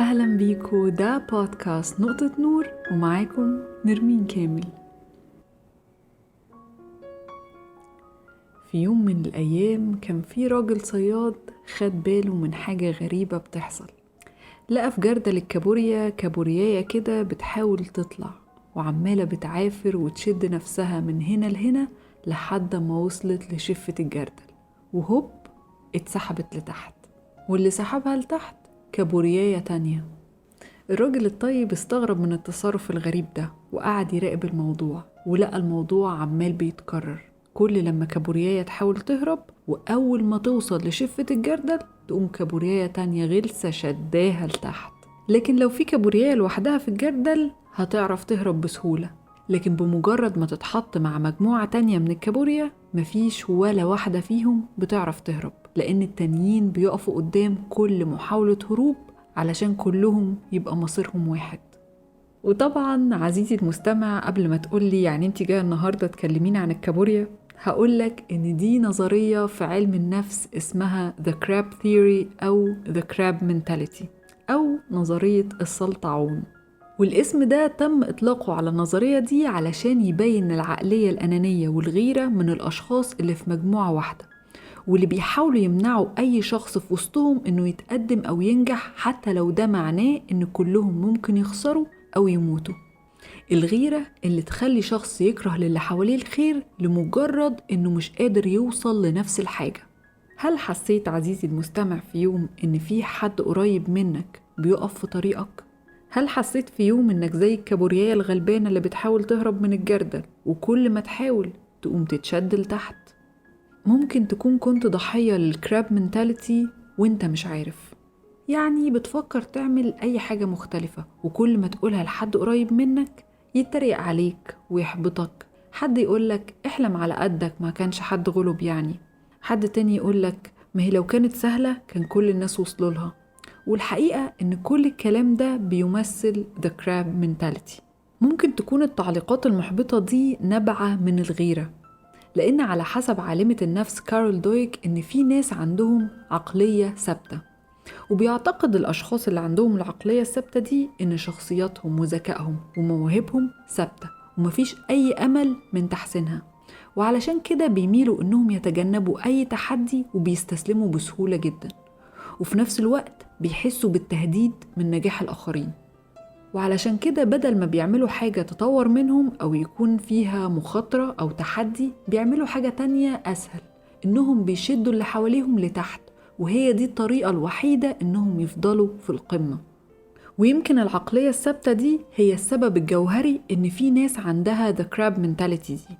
أهلا بيكو، ده بودكاست نقطة نور ومعاكم نرمين كامل. في يوم من الأيام كان في راجل صياد خد باله من حاجة غريبة بتحصل. لقى في جردل الكابوريا كابورياية كده بتحاول تطلع وعمالة بتعافر وتشد نفسها من هنا لهنا لحد ما وصلت لشفة الجردل، وهوب اتسحبت لتحت، واللي سحبها لتحت كابورياية تانية. الراجل الطيب استغرب من التصرف الغريب ده وقعد يراقب الموضوع، ولقى الموضوع عمال بيتكرر. كل لما كابورياية تحاول تهرب وأول ما توصل لشفة الجردل تقوم كابورياية تانية غلسة شداها لتحت. لكن لو في كابورياية لوحدها في الجردل هتعرف تهرب بسهولة، لكن بمجرد ما تتحط مع مجموعة تانية من الكابوريا مفيش ولا واحدة فيهم بتعرف تهرب، لأن التانيين بيقفوا قدام كل محاولة هروب علشان كلهم يبقى مصيرهم واحد. وطبعا عزيزي المستمع، قبل ما تقولي يعني انت جايه النهاردة تكلمين عن الكابوريا، هقولك ان دي نظرية في علم النفس اسمها The Crab Theory أو The Crab Mentality أو نظرية السلطعون. والاسم ده تم إطلاقه على النظرية دي علشان يبين العقلية الأنانية والغيرة من الأشخاص اللي في مجموعة واحدة، واللي بيحاولوا يمنعوا أي شخص في وسطهم إنه يتقدم أو ينجح، حتى لو ده معناه إن كلهم ممكن يخسروا أو يموتوا. الغيرة اللي تخلي شخص يكره للي حواليه الخير لمجرد إنه مش قادر يوصل لنفس الحاجة. هل حسيت عزيزي المستمع في يوم إن في حد قريب منك بيقف في طريقك؟ هل حسيت في يوم إنك زي الكابورياية الغلبانة اللي بتحاول تهرب من الجردل وكل ما تحاول تقوم تتشد لتحت؟ ممكن تكون كنت ضحية للكراب منتاليتي وانت مش عارف، يعني بتفكر تعمل أي حاجة مختلفة وكل ما تقولها لحد قريب منك يتريق عليك ويحبطك. حد يقولك احلم على قدك، ما كانش حد غلب يعني. حد تاني يقولك ما هي لو كانت سهلة كان كل الناس وصلوا لها. والحقيقة إن كل الكلام ده بيمثل The Crab Mentality. ممكن تكون التعليقات المحبطة دي نبعة من الغيرة، لأن على حسب عالمة النفس كارول دويك إن في ناس عندهم عقلية ثابتة، وبيعتقد الأشخاص اللي عندهم العقلية الثابتة دي إن شخصياتهم وذكائهم ومواهبهم ثابتة ومفيش أي أمل من تحسينها، وعلشان كده بيميلوا إنهم يتجنبوا أي تحدي وبيستسلموا بسهولة جدا، وفي نفس الوقت بيحسوا بالتهديد من نجاح الآخرين. وعلشان كده بدل ما بيعملوا حاجة تطور منهم أو يكون فيها مخاطرة أو تحدي، بيعملوا حاجة تانية أسهل، إنهم بيشدوا اللي حواليهم لتحت، وهي دي الطريقة الوحيدة إنهم يفضلوا في القمة. ويمكن العقلية الثابتة دي هي السبب الجوهري إن في ناس عندها The Crab Mentality دي،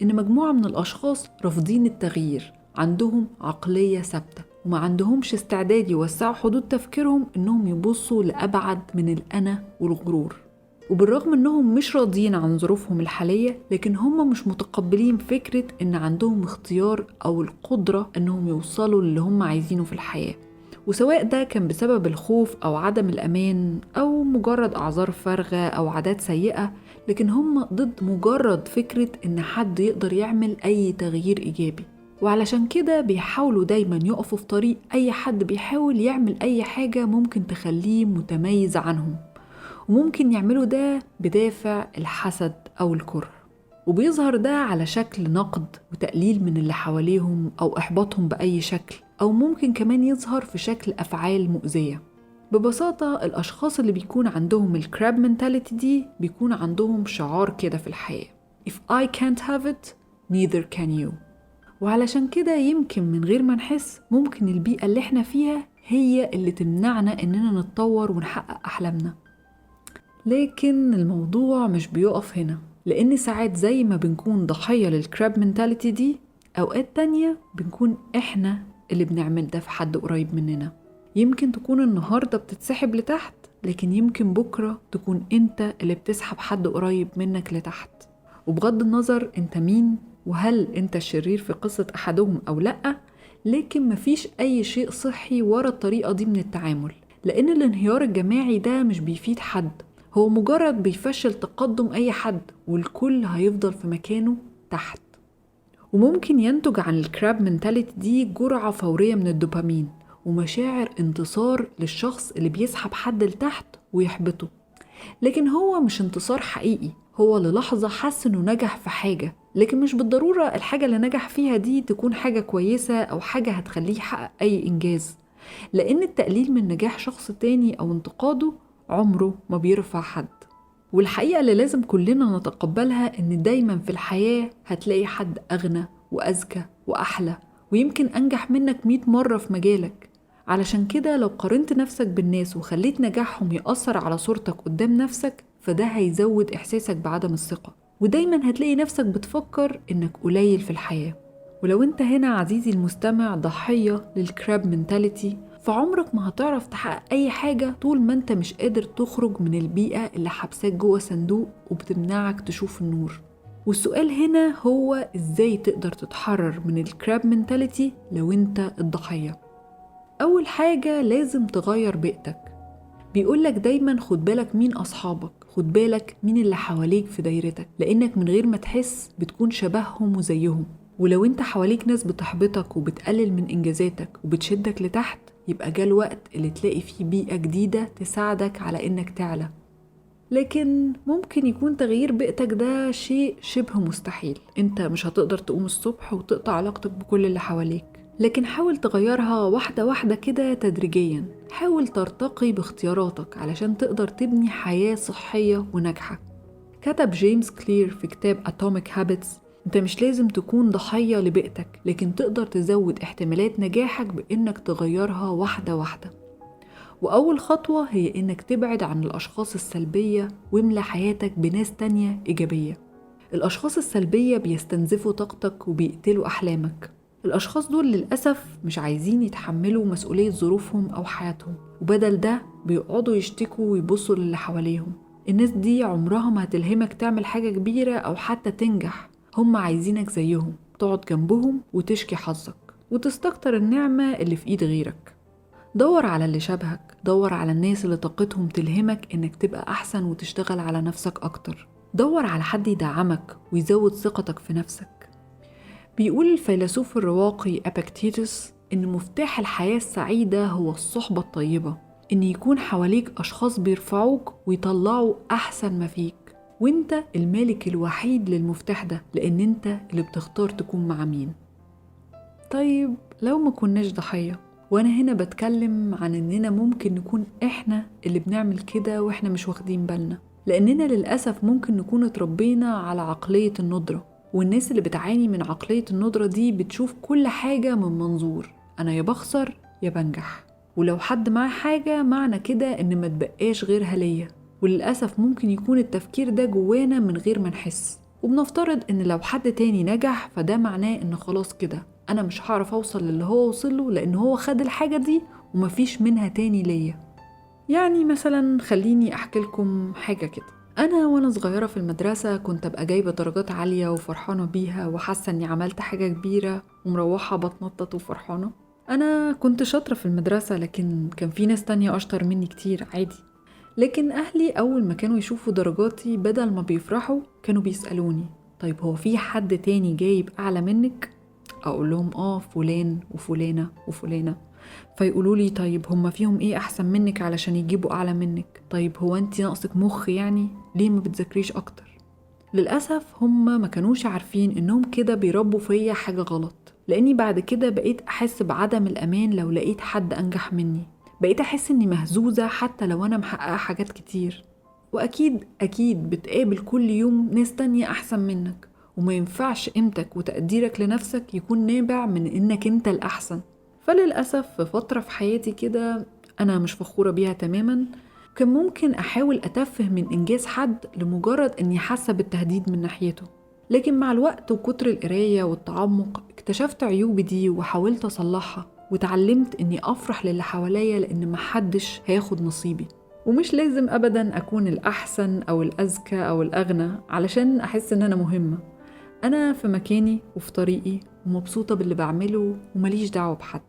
إن مجموعة من الأشخاص رافضين التغيير، عندهم عقلية ثابتة وما عندهمش استعداد يوسعوا حدود تفكيرهم إنهم يبصوا لأبعد من الأنا والغرور. وبالرغم إنهم مش راضيين عن ظروفهم الحالية، لكن هم مش متقبلين فكرة إن عندهم اختيار أو القدرة إنهم يوصلوا للي هم عايزينه في الحياة، وسواء ده كان بسبب الخوف أو عدم الأمان أو مجرد أعذار فارغة أو عادات سيئة، لكن هم ضد مجرد فكرة إن حد يقدر يعمل أي تغيير إيجابي. وعلشان كده بيحاولوا دايما يقفوا في طريق أي حد بيحاول يعمل أي حاجة ممكن تخليه متميز عنهم، وممكن يعملوا ده بدافع الحسد أو الكره، وبيظهر ده على شكل نقد وتقليل من اللي حواليهم أو إحباطهم بأي شكل، أو ممكن كمان يظهر في شكل أفعال مؤذية. ببساطة الأشخاص اللي بيكون عندهم الكراب منتاليتي دي بيكون عندهم شعار كده في الحياة: If I can't have it, neither can you. وعلشان كده يمكن من غير ما نحس ممكن البيئة اللي احنا فيها هي اللي تمنعنا إننا نتطور ونحقق أحلامنا. لكن الموضوع مش بيقف هنا، لأن ساعات زي ما بنكون ضحية للكراب منتاليتي دي، أوقات تانية بنكون إحنا اللي بنعمل ده في حد قريب مننا. يمكن تكون النهاردة بتتسحب لتحت، لكن يمكن بكرة تكون أنت اللي بتسحب حد قريب منك لتحت. وبغض النظر أنت مين وهل أنت الشرير في قصة أحدهم أو لأ، لكن مفيش أي شيء صحي ورا الطريقة دي من التعامل، لأن الانهيار الجماعي ده مش بيفيد حد، هو مجرد بيفشل تقدم أي حد، والكل هيفضل في مكانه تحت. وممكن ينتج عن الكراب منتاليتي دي جرعة فورية من الدوبامين، ومشاعر انتصار للشخص اللي بيسحب حد لتحت ويحبطه. لكن هو مش انتصار حقيقي، هو للحظة حس انه نجح في حاجة، لكن مش بالضرورة الحاجة اللي نجح فيها دي تكون حاجة كويسة أو حاجة هتخليه يحقق أي إنجاز، لأن التقليل من نجاح شخص تاني أو انتقاده عمره ما بيرفع حد. والحقيقة اللي لازم كلنا نتقبلها إن دايما في الحياة هتلاقي حد أغنى وأذكى وأحلى ويمكن أنجح منك 100 مرة في مجالك. علشان كده لو قارنت نفسك بالناس وخليت نجاحهم يأثر على صورتك قدام نفسك، فده هيزود إحساسك بعدم الثقة، ودايما هتلاقي نفسك بتفكر إنك قليل في الحياة. ولو أنت هنا عزيزي المستمع ضحية للكراب منتاليتي، فعمرك ما هتعرف تحقق أي حاجة طول ما أنت مش قادر تخرج من البيئة اللي حبساك جوه صندوق وبتمنعك تشوف النور. والسؤال هنا هو إزاي تقدر تتحرر من الكراب منتاليتي لو أنت الضحية؟ أول حاجة لازم تغير بيئتك. بيقولك دايما خد بالك مين أصحابك، خد بالك مين اللي حواليك في دايرتك، لأنك من غير ما تحس بتكون شبههم وزيهم. ولو انت حواليك ناس بتحبطك وبتقلل من إنجازاتك وبتشدك لتحت، يبقى جاء الوقت اللي تلاقي فيه بيئة جديدة تساعدك على إنك تعلى. لكن ممكن يكون تغيير بيئتك ده شيء شبه مستحيل، انت مش هتقدر تقوم الصبح وتقطع علاقتك بكل اللي حواليك، لكن حاول تغيرها واحدة واحدة كده تدريجيا. حاول ترتقي باختياراتك علشان تقدر تبني حياة صحية وناجحة. كتب جيمس كلير في كتاب Atomic Habits: انت مش لازم تكون ضحية لبيئتك، لكن تقدر تزود احتمالات نجاحك بإنك تغيرها واحدة واحدة. وأول خطوة هي إنك تبعد عن الأشخاص السلبية واملى حياتك بناس تانية إيجابية. الأشخاص السلبية بيستنزفوا طاقتك وبيقتلوا أحلامك. الأشخاص دول للأسف مش عايزين يتحملوا مسؤولية ظروفهم أو حياتهم، وبدل ده بيقعدوا يشتكوا ويبصوا للي حواليهم. الناس دي عمرها ما هتلهمك تعمل حاجة كبيرة أو حتى تنجح، هم عايزينك زيهم تقعد جنبهم وتشكي حظك وتستكتر النعمة اللي في إيد غيرك. دور على اللي شبهك، دور على الناس اللي طاقتهم تلهمك إنك تبقى أحسن وتشتغل على نفسك أكتر. دور على حد يدعمك ويزود ثقتك في نفسك. بيقول الفيلسوف الرواقي أبيكتيتوس إن مفتاح الحياة السعيدة هو الصحبة الطيبة، إن يكون حواليك أشخاص بيرفعوك ويطلعوا أحسن ما فيك، وإنت المالك الوحيد للمفتاح ده، لأن إنت اللي بتختار تكون مع مين. طيب لو ما كناش ضحية، وأنا هنا بتكلم عن إننا ممكن نكون إحنا اللي بنعمل كده وإحنا مش واخدين بالنا، لأننا للأسف ممكن نكون اتربينا على عقلية الندرة، والناس اللي بتعاني من عقلية الندرة دي بتشوف كل حاجة من منظور أنا يا بخسر يا بنجح، ولو حد معاه حاجة معنى كده إن ما تبقاش غيرها ليا. وللأسف ممكن يكون التفكير ده جوانا من غير ما نحس، وبنفترض إن لو حد تاني نجح فده معناه إن خلاص كده أنا مش هعرف أوصل للي هو وصله، لأن هو خد الحاجة دي ومفيش منها تاني ليا. يعني مثلا خليني أحكي لكم حاجة كده. أنا وأنا صغيرة في المدرسة كنت أبقى جايبة درجات عالية وفرحانة بيها وحاسة أني عملت حاجة كبيرة ومروحة بتنطط وفرحانة. أنا كنت شاطرة في المدرسة، لكن كان في ناس تانية أشطر مني كتير عادي. لكن أهلي أول ما كانوا يشوفوا درجاتي بدل ما بيفرحوا كانوا بيسألوني: طيب هو في حد تاني جايب أعلى منك؟ أقول لهم فلان وفلانة وفلانة. فيقولوا لي: طيب هم فيهم ايه احسن منك علشان يجيبوا اعلى منك؟ طيب هو انت ناقصك مخ يعني؟ ليه ما بتذاكريش اكتر؟ للاسف هم ما كانوش عارفين انهم كده بيربوا فيا حاجة غلط، لاني بعد كده بقيت احس بعدم الامان لو لقيت حد انجح مني. بقيت احس اني مهزوزة حتى لو انا محققة حاجات كتير. واكيد بتقابل كل يوم ناس تانية احسن منك، وما ينفعش قيمتك وتقديرك لنفسك يكون نابع من انك انت الاحسن. فللأسف في فترة في حياتي كده أنا مش فخورة بيها تماما، كان ممكن أحاول أتفه من إنجاز حد لمجرد أني حاسة بالتهديد من ناحيته. لكن مع الوقت وكتر القراية والتعمق اكتشفت عيوبي دي وحاولت أصلحها، وتعلمت أني أفرح للي حواليا لأن محدش هياخد نصيبي. ومش لازم أبدا أكون الأحسن أو الأذكى أو الأغنى علشان أحس أن أنا مهمة. أنا في مكاني وفي طريقي ومبسوطة باللي بعمله ومليش دعوة بحد.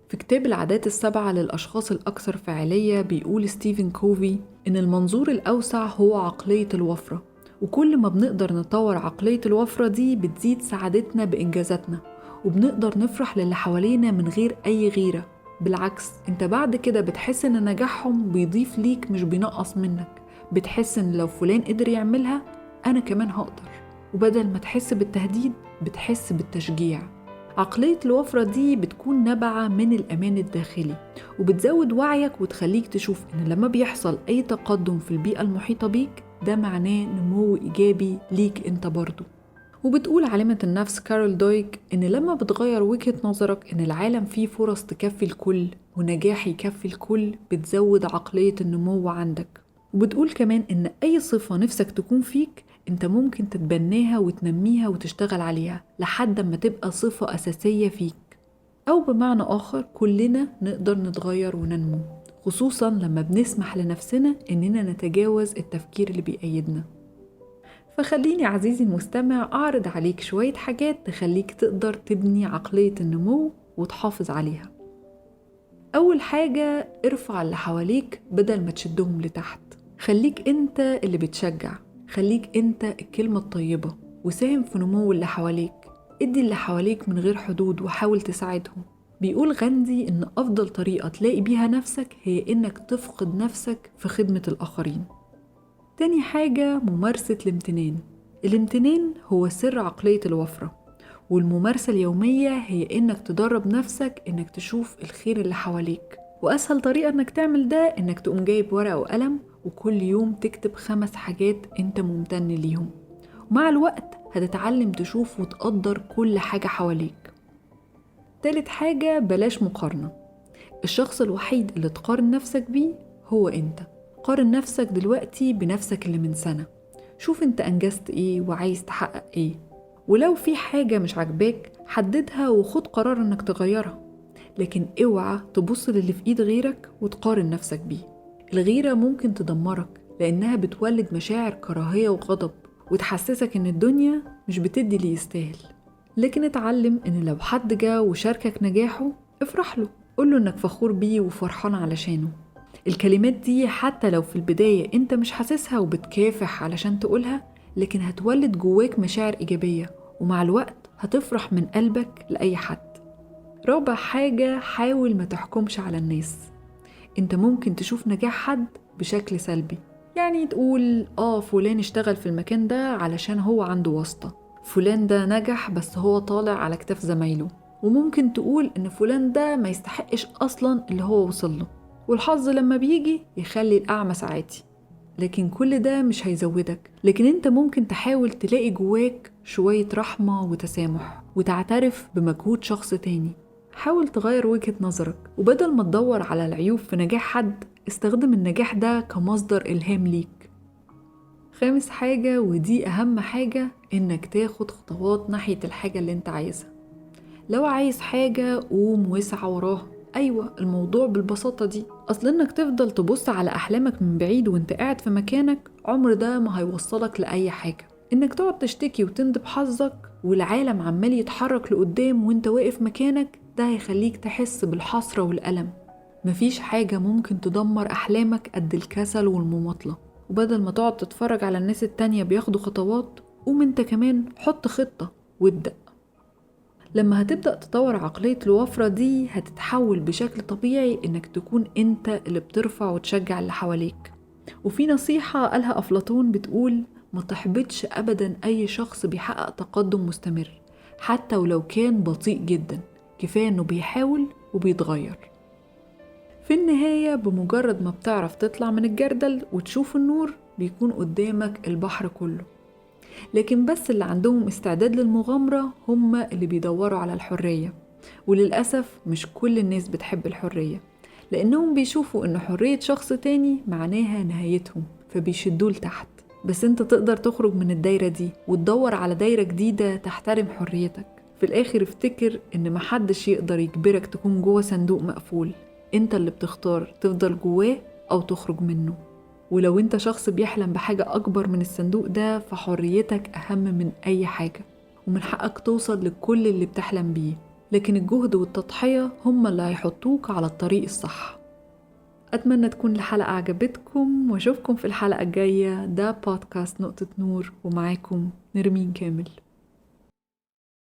في كتاب العادات السبعة للأشخاص الأكثر فاعلية بيقول ستيفن كوفي إن المنظور الأوسع هو عقلية الوفرة، وكل ما بنقدر نطور عقلية الوفرة دي بتزيد سعادتنا بإنجازاتنا، وبنقدر نفرح للي حوالينا من غير أي غيرة. بالعكس، انت بعد كده بتحس ان نجاحهم بيضيف ليك مش بينقص منك. بتحس ان لو فلان قدر يعملها أنا كمان هقدر، وبدل ما تحس بالتهديد بتحس بالتشجيع. عقلية الوفرة دي بتكون نابعة من الأمان الداخلي، وبتزود وعيك وتخليك تشوف إن لما بيحصل أي تقدم في البيئة المحيطة بيك ده معناه نمو إيجابي ليك أنت برضو. وبتقول عالمة النفس كارول دويك إن لما بتغير وجهة نظرك إن العالم فيه فرص تكفي الكل ونجاح يكفي الكل، بتزود عقلية النمو عندك. وبتقول كمان إن أي صفة نفسك تكون فيك انت ممكن تتبناها وتنميها وتشتغل عليها لحد ما تبقى صفة أساسية فيك. أو بمعنى آخر، كلنا نقدر نتغير وننمو، خصوصا لما بنسمح لنفسنا إننا نتجاوز التفكير اللي بيأيدنا. فخليني عزيزي المستمع أعرض عليك شوية حاجات تخليك تقدر تبني عقلية النمو وتحافظ عليها. أول حاجة، ارفع اللي حواليك بدل ما تشدهم لتحت. خليك انت اللي بتشجع، خليك انت الكلمة الطيبة وساهم في نمو اللي حواليك. ادي اللي حواليك من غير حدود وحاول تساعدهم. بيقول غاندي ان افضل طريقة تلاقي بيها نفسك هي انك تفقد نفسك في خدمة الاخرين. تاني حاجة، ممارسة الامتنان. الامتنان هو سر عقلية الوفرة، والممارسة اليومية هي انك تدرب نفسك انك تشوف الخير اللي حواليك. واسهل طريقة انك تعمل ده انك تقوم جايب ورقة وقلم وكل يوم تكتب 5 حاجات انت ممتن ليهم، ومع الوقت هتتعلم تشوف وتقدر كل حاجة حواليك. تالت حاجة، بلاش مقارنة. الشخص الوحيد اللي تقارن نفسك بيه هو انت. قارن نفسك دلوقتي بنفسك اللي من سنة، شوف انت انجزت ايه وعايز تحقق ايه، ولو في حاجة مش عاجباك حددها وخد قرار انك تغيرها. لكن اوعى تبص للي في ايد غيرك وتقارن نفسك بيه. الغيرة ممكن تدمرك لأنها بتولد مشاعر كراهية وغضب وتحسسك إن الدنيا مش بتدي اللي يستاهل. لكن اتعلم إن لو حد جا وشاركك نجاحه افرح له، قوله إنك فخور بيه وفرحان علشانه. الكلمات دي حتى لو في البداية انت مش حاسسها وبتكافح علشان تقولها، لكن هتولد جواك مشاعر إيجابية، ومع الوقت هتفرح من قلبك لأي حد. رابع حاجة، حاول ما تحكمش على الناس. انت ممكن تشوف نجاح حد بشكل سلبي، يعني تقول فلان اشتغل في المكان ده علشان هو عنده واسطة، فلان ده نجح بس هو طالع على كتاف زمايله، وممكن تقول ان فلان ده ما يستحقش اصلا اللي هو وصله، والحظ لما بيجي يخلي الأعمى ساعتي. لكن كل ده مش هيزودك، لكن انت ممكن تحاول تلاقي جواك شوية رحمة وتسامح وتعترف بمجهود شخص تاني. حاول تغير وجهة نظرك، وبدل ما تدور على العيوب في نجاح حد استخدم النجاح ده كمصدر إلهام ليك. خامس حاجة ودي أهم حاجة، إنك تاخد خطوات ناحية الحاجة اللي انت عايزها. لو عايز حاجة قوم واسعى وراها. أيوة، الموضوع بالبساطة دي. أصل إنك تفضل تبص على أحلامك من بعيد وانت قاعد في مكانك عمر ده ما هيوصلك لأي حاجة. إنك تقعد تشتكي وتندب حظك والعالم عمال يتحرك لقدام وانت واقف مكانك، ده هيخليك تحس بالحسرة والألم. مفيش حاجة ممكن تدمر أحلامك قد الكسل والمماطلة. وبدل ما تقعد تتفرج على الناس التانية بياخدوا خطوات، قوم انت كمان حط خطة وابدأ. لما هتبدأ تطور عقلية الوفرة دي هتتحول بشكل طبيعي إنك تكون أنت اللي بترفع وتشجع اللي حواليك. وفي نصيحة قالها أفلاطون بتقول ما تحبطش أبدا أي شخص بيحقق تقدم مستمر، حتى ولو كان بطيء جدا، كفاية إنه بيحاول وبيتغير. في النهاية بمجرد ما بتعرف تطلع من الجردل وتشوف النور بيكون قدامك البحر كله. لكن بس اللي عندهم استعداد للمغامرة هم اللي بيدوروا على الحرية. وللأسف مش كل الناس بتحب الحرية، لأنهم بيشوفوا إن حرية شخص تاني معناها نهايتهم فبيشدوه لتحت. بس انت تقدر تخرج من الدايرة دي وتدور على دايرة جديدة تحترم حريتك. في الآخر افتكر إن محدش يقدر يجبرك تكون جوه صندوق مقفول، انت اللي بتختار تفضل جواه أو تخرج منه. ولو انت شخص بيحلم بحاجة أكبر من الصندوق ده فحريتك أهم من أي حاجة، ومن حقك توصل لكل اللي بتحلم بيه. لكن الجهد والتضحية هم اللي هيحطوك على الطريق الصح. أتمنى تكون الحلقة عجبتكم وأشوفكم في الحلقة الجاية. ده بودكاست نقطة نور ومعاكم نرمين كامل.